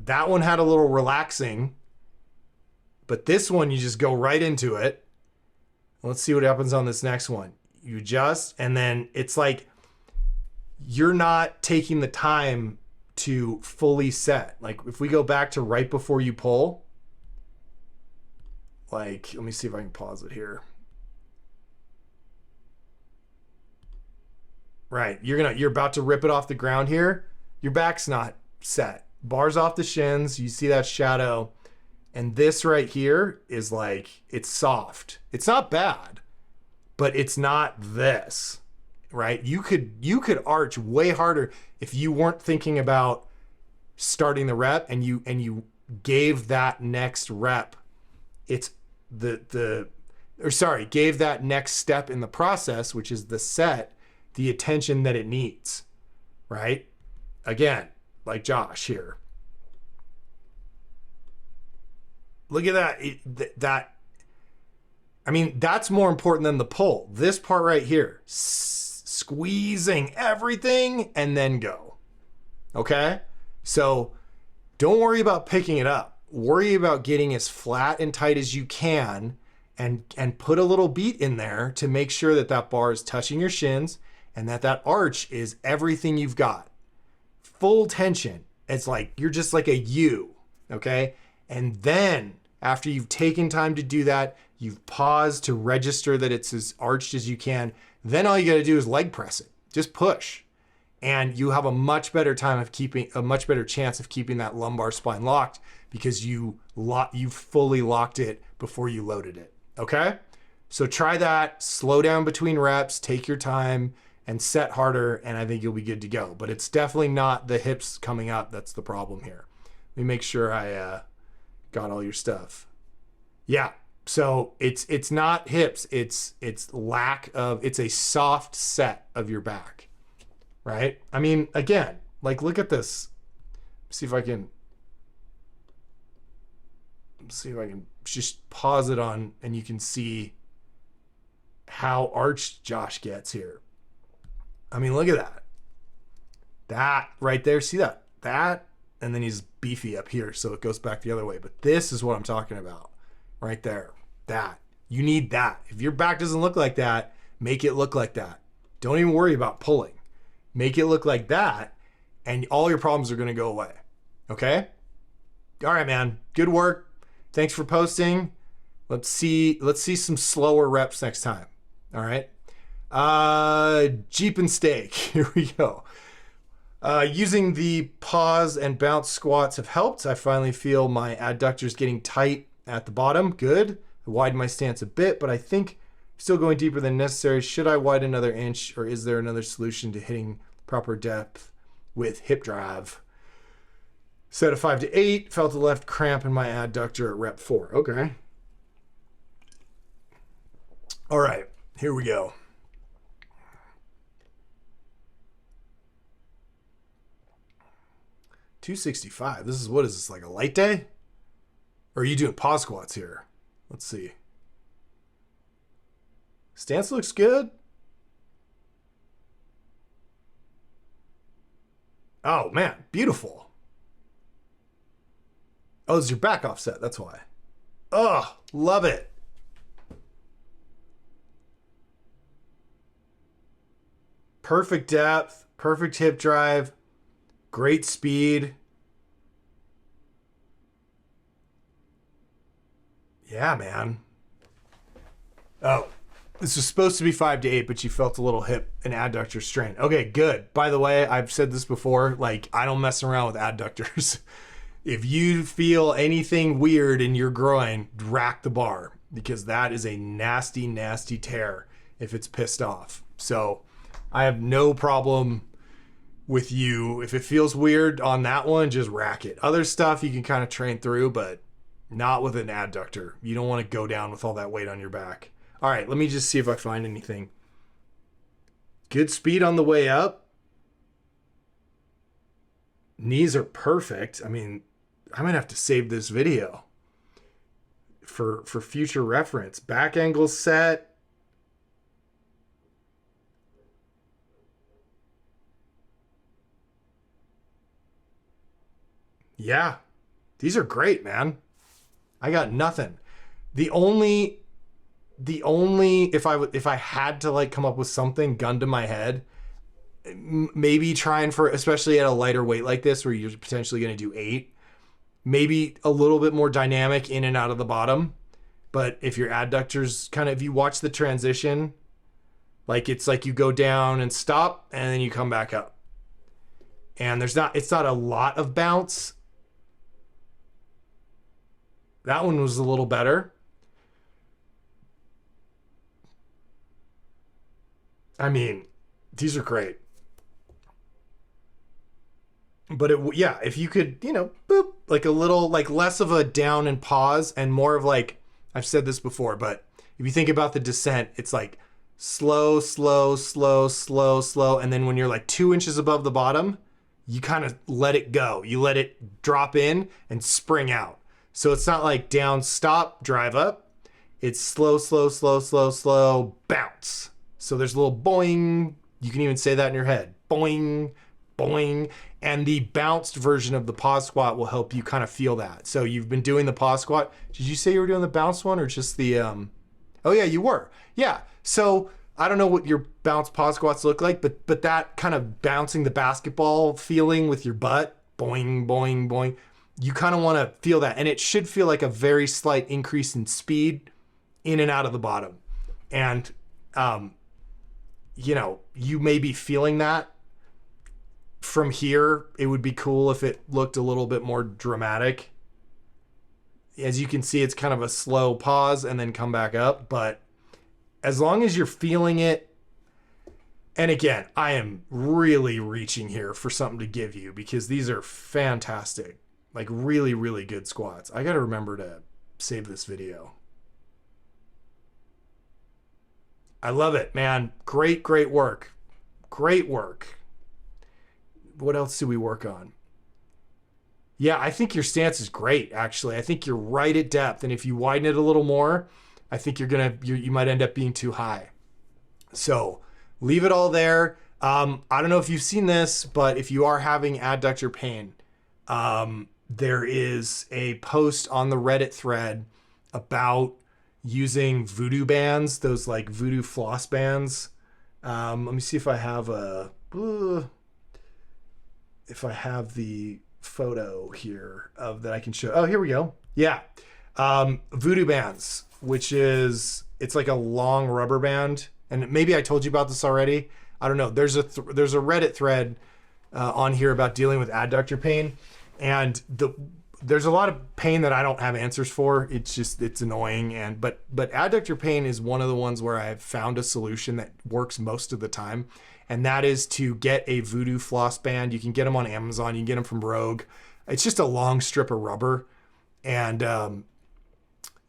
That one had a little relaxing. But this one, you just go right into it. Let's see what happens on this next one. You adjust, and then it's like you're not taking the time to fully set. Like if we go back to right before you pull, like, let me see if I can pause it here. Right, you're about to rip it off the ground here. Your back's not set. Bars off the shins, you see that shadow. And this right here is like, it's soft. It's not bad, but it's not this, right? You could arch way harder if you weren't thinking about starting the rep and you gave that next rep, gave that next step in the process, which is the set, the attention that it needs, right? Again, like Josh here. Look at that. I mean, that's more important than the pull. This part right here, squeezing everything and then go. Okay? So don't worry about picking it up. Worry about getting as flat and tight as you can and put a little beat in there to make sure that that bar is touching your shins and that arch is everything you've got. Full tension. It's like you're just like a U, okay? And then after you've taken time to do that, you've paused to register that it's as arched as you can, then all you got to do is leg press it. Just push. and you have a much better chance of keeping that lumbar spine locked because you fully locked it before you loaded it. Okay? So try that, slow down between reps, take your time, and set harder, and I think you'll be good to go. But it's definitely not the hips coming up that's the problem here. Let me make sure I got all your stuff. Yeah, so it's not hips, it's a soft set of your back, right? I mean, again, like look at this. See if I can just pause it on, and you can see how arched Josh gets here. I mean, look at that. That right there, see that? That, and then he's beefy up here, so it goes back the other way. But this is what I'm talking about right there. That. You need that. If your back doesn't look like that, make it look like that. Don't even worry about pulling. Make it look like that, and all your problems are going to go away. Okay? All right, man. Good work. Thanks for posting. Let's see some slower reps next time. All right. Jeepnsteak. Here we go. Using the pause and bounce squats have helped. I finally feel my adductors getting tight at the bottom. Good. I widened my stance a bit, but I think I'm still going deeper than necessary. Should I widen another inch, or is there another solution to hitting proper depth with hip drive? Set of 5 to 8. Felt a left cramp in my adductor at rep 4. Okay. All right. Here we go. $265. This is, what is this, like a light day? Or are you doing pause squats here? Let's see. Stance looks good. Oh man, beautiful. Oh, it's your back offset. That's why. Oh, love it. Perfect depth, perfect hip drive, great speed. Yeah, man. Oh, this was supposed to be 5 to 8, but you felt a little hip and adductor strain. Okay, good. By the way, I've said this before, like I don't mess around with adductors. If you feel anything weird in your groin, rack the bar, because that is a nasty, nasty tear if it's pissed off. So I have no problem with you. If it feels weird on that one, just rack it. Other stuff you can kind of train through, but not with an adductor. You don't want to go down with all that weight on your back. All right, let me just see if I find anything. Good speed on the way up. Knees are perfect. I mean, I might have to save this video for future reference. Back angle set. Yeah, these are great, man. I got nothing. The only if I had to like come up with something gun to my head, maybe trying for, especially at a lighter weight like this where you're potentially going to do 8, maybe a little bit more dynamic in and out of the bottom. But if your adductors kind of, if you watch the transition, like it's like you go down and stop and then you come back up. And it's not a lot of bounce. That one was a little better. I mean, these are great. But yeah, if you could, boop, like a little, like less of a down and pause and more of like, I've said this before, but if you think about the descent, it's like slow, slow, slow, slow, slow. And then when you're like 2 inches above the bottom, you kind of let it go. You let it drop in and spring out. So it's not like down, stop, drive up. It's slow, slow, slow, slow, slow, bounce. So there's a little boing. You can even say that in your head. Boing, boing. And the bounced version of the pause squat will help you kind of feel that. So you've been doing the pause squat. Did you say you were doing the bounce one or just the, oh yeah, you were. Yeah. So I don't know what your bounce pause squats look like, but that kind of bouncing the basketball feeling with your butt, boing, boing, boing. You kind of want to feel that. And it should feel like a very slight increase in speed in and out of the bottom. And, you may be feeling that from here, it would be cool if it looked a little bit more dramatic. As you can see, it's kind of a slow pause and then come back up. But as long as you're feeling it, and again, I am really reaching here for something to give you because these are fantastic, like really, really good squats. I got to remember to save this video. I love it, man. Great, great work. Great work. What else do we work on? Yeah, I think your stance is great, actually. I think you're right at depth. And if you widen it a little more, I think you might end up being too high. So leave it all there. I don't know if you've seen this, but if you are having adductor pain, there is a post on the Reddit thread about using voodoo bands, those like voodoo floss bands. Let me see if I have the photo here of that I can show. Oh, here we go. Yeah. Voodoo bands, which is, it's like a long rubber band. And maybe I told you about this already. I don't know. There's a Reddit thread on here about dealing with adductor pain. And there's a lot of pain that I don't have answers for. It's annoying. But adductor pain is one of the ones where I've found a solution that works most of the time. And that is to get a voodoo floss band. You can get them on Amazon. You can get them from Rogue. It's just a long strip of rubber. And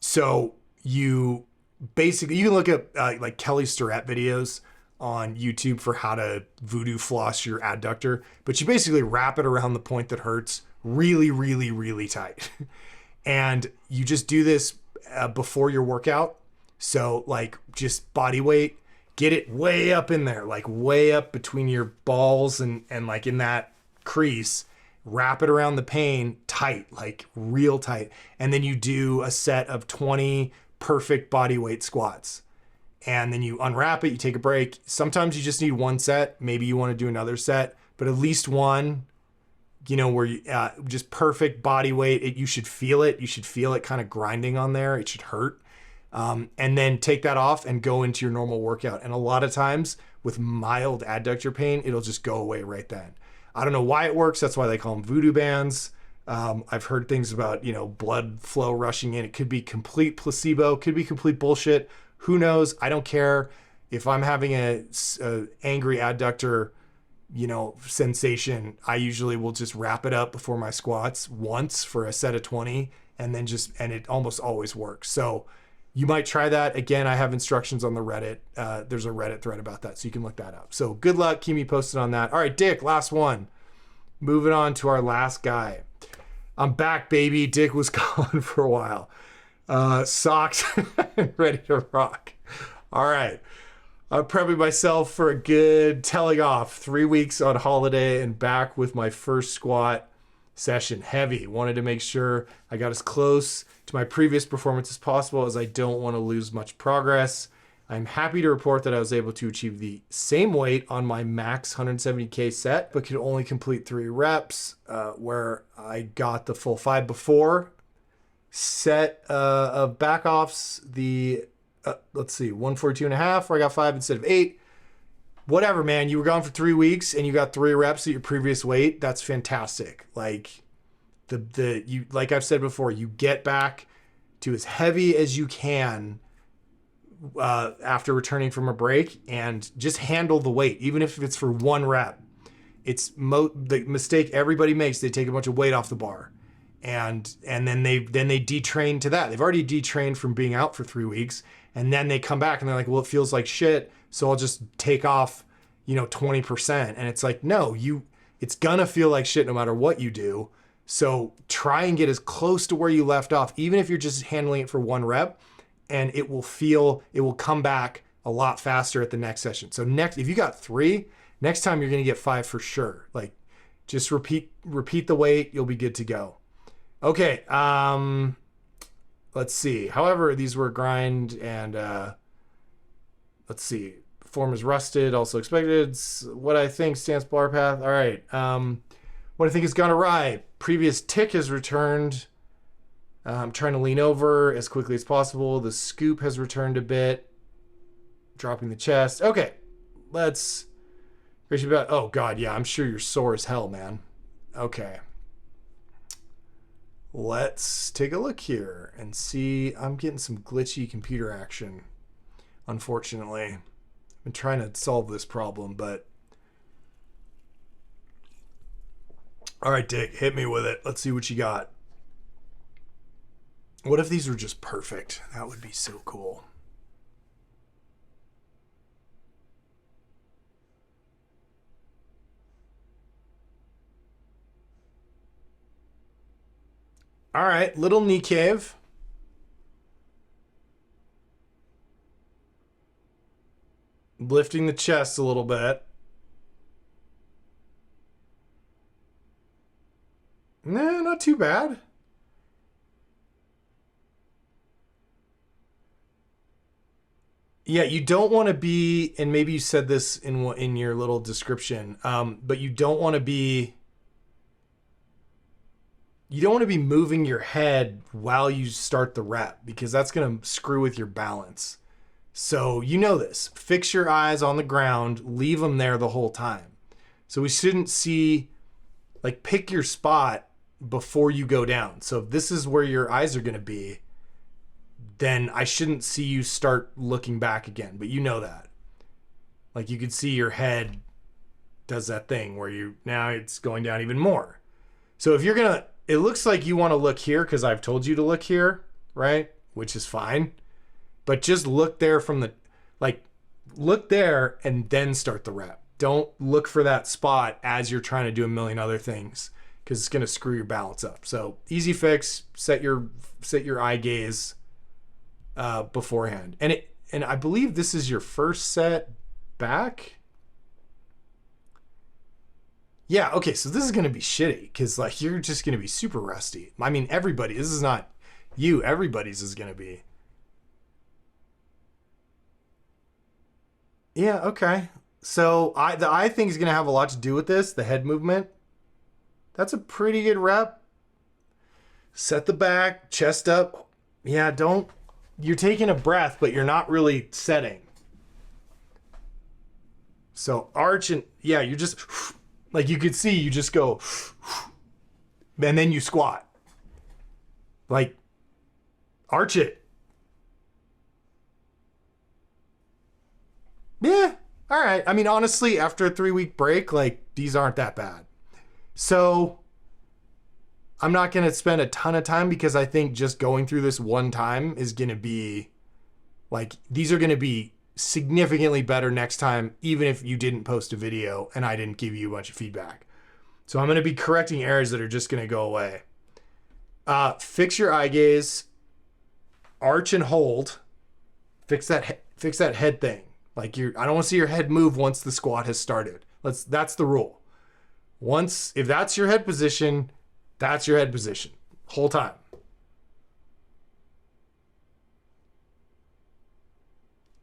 so you basically, you can look at like Kelly Starrett videos on YouTube for how to voodoo floss your adductor. But you basically wrap it around the point that hurts really, really, really tight. And you just do this before your workout. So like just body weight. Get it way up in there, like way up between your balls and like in that crease. Wrap it around the pain tight, like real tight. And then you do a set of 20 perfect body weight squats. And then you unwrap it, you take a break. Sometimes you just need one set. Maybe you want to do another set, but at least one, where you just perfect body weight. You should feel it. You should feel it kind of grinding on there. It should hurt. And then take that off and go into your normal workout. And a lot of times with mild adductor pain, it'll just go away right then. I don't know why it works. That's why they call them voodoo bands. I've heard things about, blood flow rushing in. It could be complete placebo, could be complete bullshit. Who knows? I don't care. If I'm having a angry adductor, sensation, I usually will just wrap it up before my squats once for a set of 20 and then and it almost always works. So you might try that. Again, I have instructions on the Reddit. There's a Reddit thread about that, so you can look that up. So good luck. Keep me posted on that. All right, Dick, last one. Moving on to our last guy. I'm back, baby. Dick was gone for a while. Socked and ready to rock. All right. I'm prepping myself for a good telling off. 3 weeks on holiday and back with my first squat session. Heavy. Wanted to make sure I got as close to my previous performance as possible, as I don't want to lose much progress. I'm happy to report that I was able to achieve the same weight on my max 170K set, but could only complete 3 reps, where I got the full 5 before. Set of back offs, the, 142.5, where I got 5 instead of 8. Whatever, man, you were gone for 3 weeks and you got 3 reps at your previous weight. That's fantastic. Like like I've said before, you get back to as heavy as you can after returning from a break and just handle the weight, even if it's for 1 rep. It's the mistake everybody makes. They take a bunch of weight off the bar and then they detrain to that. They've already detrained from being out for 3 weeks, and then they come back and they're like, well, it feels like shit, so I'll just take off 20%. And it's like, no, it's gonna feel like shit no matter what you do. So try and get as close to where you left off, even if you're just handling it for 1 rep, and it will come back a lot faster at the next session. So if you got 3, next time you're going to get 5 for sure. Like just repeat the weight. You'll be good to go. Okay. Let's see. However, these were grind and, let's see. Form is rusted, also expected. What I think stance bar path. All right. What I think has gone awry. Previous tick has returned. I'm trying to lean over as quickly as possible. The scoop has returned a bit. Dropping the chest. Okay. Let's Raise your back. Oh God, yeah, I'm sure you're sore as hell, man. Okay. Let's take a look here and see. I'm getting some glitchy computer action, unfortunately. I've been trying to solve this problem, but... All right, Dick, hit me with it. Let's see what you got. What if these were just perfect? That would be so cool. All right, little knee cave. Lifting the chest a little bit. Nah, not too bad. Yeah, you don't want to be, and maybe you said this in your little description, but you don't want to be moving your head while you start the rep, because that's going to screw with your balance. So you know this. Fix your eyes on the ground, leave them there the whole time. So we shouldn't see, like, pick your spot before you go down. So if this is where your eyes are going to be, then I shouldn't see you start looking back again. But you know that. Like, you could see your head does that thing where now it's going down even more. So if you're going to, it looks like you want to look here because I've told you to look here, right? Which is fine. But just look there look there and then start the rep. Don't look for that spot as you're trying to do a million other things, because it's going to screw your balance up. So easy fix, set your eye gaze beforehand. And I believe this is your first set back. Yeah, okay, so this is going to be shitty because, like, you're just going to be super rusty. I mean, everybody, this is not you, everybody's is going to be. Yeah, okay. So the eye thing is going to have a lot to do with this, the head movement. That's a pretty good rep. Set the back, chest up. Yeah, you're taking a breath, but you're not really setting. So arch and, yeah, you're just... Like, you could see, you just go, and then you squat. Like, arch it. Yeah, all right. I mean, honestly, after a 3-week break, like, these aren't that bad. So, I'm not going to spend a ton of time because I think just going through this one time is going to be, like, these are going to be significantly better next time, even if you didn't post a video and I didn't give you a bunch of feedback. So I'm going to be correcting errors that are just going to go away. Fix your eye gaze, arch and hold. Fix that head thing. Like, I don't want to see your head move once the squat has started. That's the rule. If that's your head position, that's your head position whole time.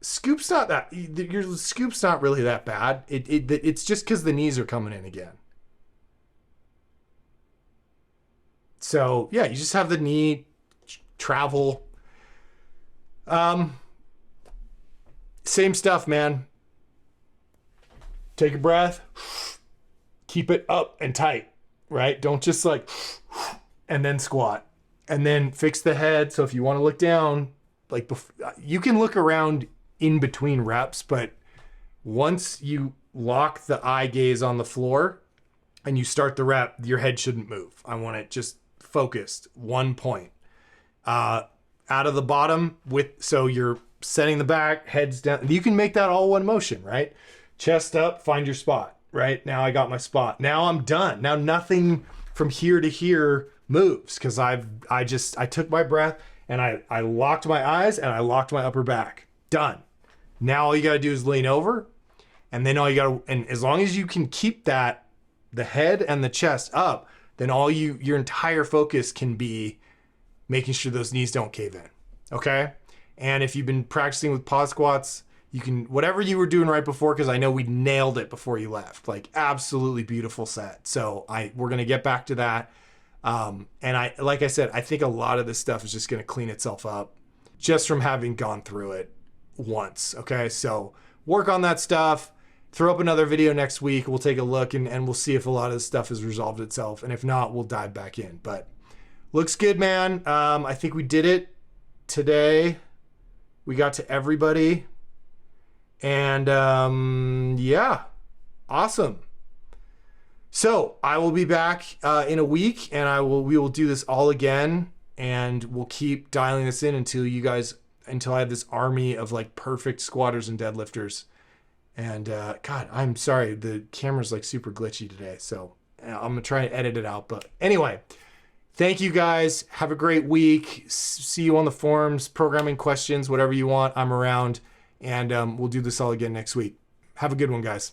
Scoop's not that, your scoop's not really that bad. It's just because the knees are coming in again. So yeah, you just have the knee travel. Same stuff, man. Take a breath, keep it up and tight, right? Don't just like, and then squat, and then fix the head. So if you want to look down, like, you can look around in between reps, but once you lock the eye gaze on the floor and you start the rep, your head shouldn't move. I want it just focused, one point. Out of the bottom, so you're setting the back, heads down. You can make that all one motion, right? Chest up, find your spot, right? Now I got my spot. Now I'm done. Now nothing from here to here moves because I took my breath and I locked my eyes and I locked my upper back. Done. Now all you got to do is lean over, and then and as long as you can keep the head and the chest up, then your entire focus can be making sure those knees don't cave in. Okay? And if you've been practicing with pause squats, you can, whatever you were doing right before, because I know we nailed it before you left, like, absolutely beautiful set. So we're going to get back to that. And like I said, I think a lot of this stuff is just going to clean itself up just from having gone through it once. Okay. So work on that stuff. throw up another video next week. We'll take a look and we'll see if a lot of this stuff has resolved itself. And if not, we'll dive back in. But looks good, man. I think we did it today. We got to everybody. And yeah, awesome. So I will be back in a week, and we will do this all again, and we'll keep dialing this in until I have this army of like perfect squatters and deadlifters. And God, I'm sorry, the camera's like super glitchy today, so I'm gonna try and edit it out. But anyway, thank you guys. Have a great week. See you on the forums, programming questions, whatever you want. I'm around, and we'll do this all again next week. Have a good one, guys.